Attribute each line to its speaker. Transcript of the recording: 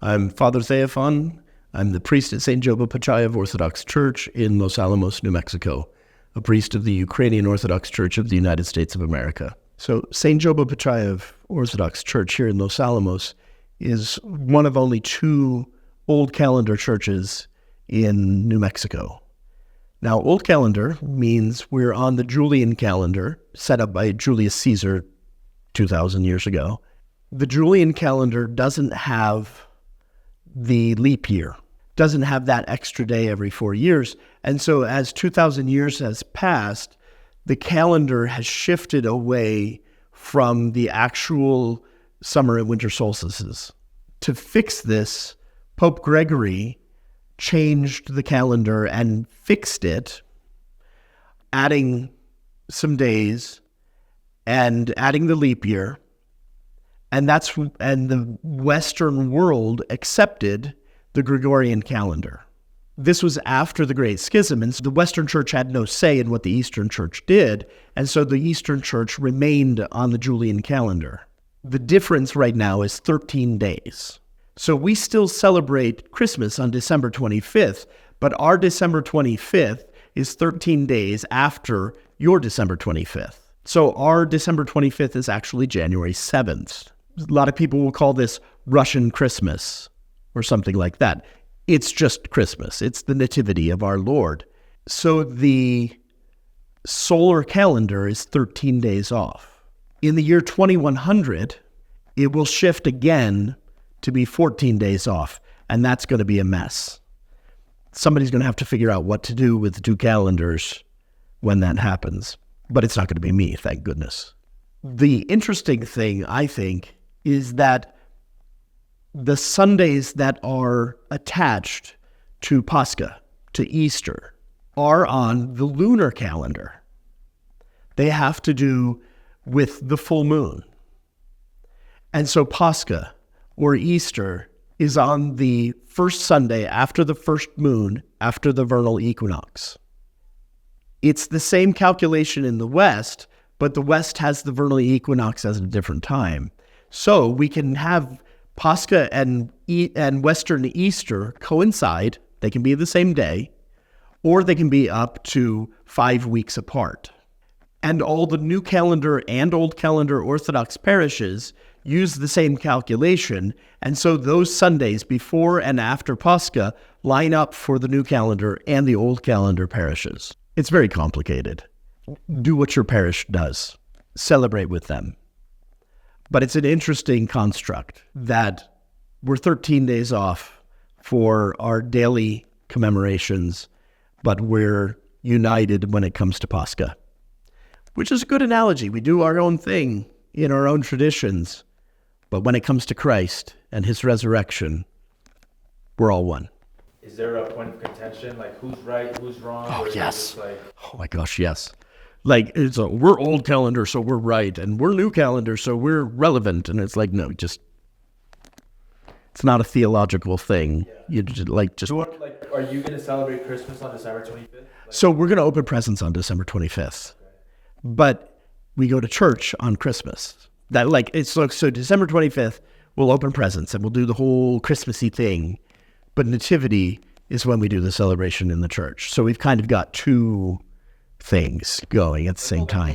Speaker 1: I'm Father Theophan. I'm the priest at St. Joba Pochaiv Orthodox Church in Los Alamos, New Mexico, a priest of the Ukrainian Orthodox Church of the United States of America. So St. Joba Pochaiv Orthodox Church here in Los Alamos is one of only two Old Calendar churches in New Mexico. Now, Old Calendar means we're on the Julian calendar, set up by Julius Caesar 2,000 years ago. The Julian calendar doesn't have the leap year, doesn't have that extra day every 4 years. And so as 2,000 years has passed, the calendar has shifted away from the actual summer and winter solstices. To fix this, Pope Gregory changed the calendar and fixed it, adding some days and adding the leap year. And the Western world accepted the Gregorian calendar. This was after the Great Schism, and so the Western Church had no say in what the Eastern Church did, and so the Eastern Church remained on the Julian calendar. The difference right now is 13 days. So we still celebrate Christmas on December 25th, but our December 25th is 13 days after your December 25th. So our December 25th is actually January 7th. A lot of people will call this Russian Christmas or something like that. It's just Christmas. It's the nativity of our Lord. So the solar calendar is 13 days off. In the year 2100, it will shift again to be 14 days off, and that's going to be a mess. Somebody's going to have to figure out what to do with the two calendars when that happens. But it's not going to be me, thank goodness. The interesting thing, I think, is that the Sundays that are attached to Pascha, to Easter, are on the lunar calendar. They have to do with the full moon. And so Pascha, or Easter, is on the first Sunday after the first moon, after the vernal equinox. It's the same calculation in the West, but the West has the vernal equinox at a different time. So we can have Pascha and Western Easter coincide. They can be the same day, or they can be up to 5 weeks apart. And all the New Calendar and Old Calendar Orthodox parishes use the same calculation, and so those Sundays before and after Pascha line up for the New Calendar and the Old Calendar parishes. It's very complicated. Do what your parish does. Celebrate with them. But it's an interesting construct that we're 13 days off for our daily commemorations, but we're united when it comes to Pascha, which is a good analogy. We do our own thing in our own traditions, but when it comes to Christ and his resurrection, we're all one.
Speaker 2: Is there a point of contention, like who's right, who's wrong?
Speaker 1: Oh, yes. Oh my gosh, yes. Like, we're Old Calendar, so we're right, and we're New Calendar, so we're relevant. And it's like, no, it's not a theological thing.
Speaker 2: Yeah. Are you going to celebrate Christmas on December 25th?
Speaker 1: So we're going to open presents on December 25th, okay. But we go to church on Christmas. So December 25th, we'll open presents and we'll do the whole Christmassy thing. But Nativity is when we do the celebration in the church. So we've kind of got two things going at the same time.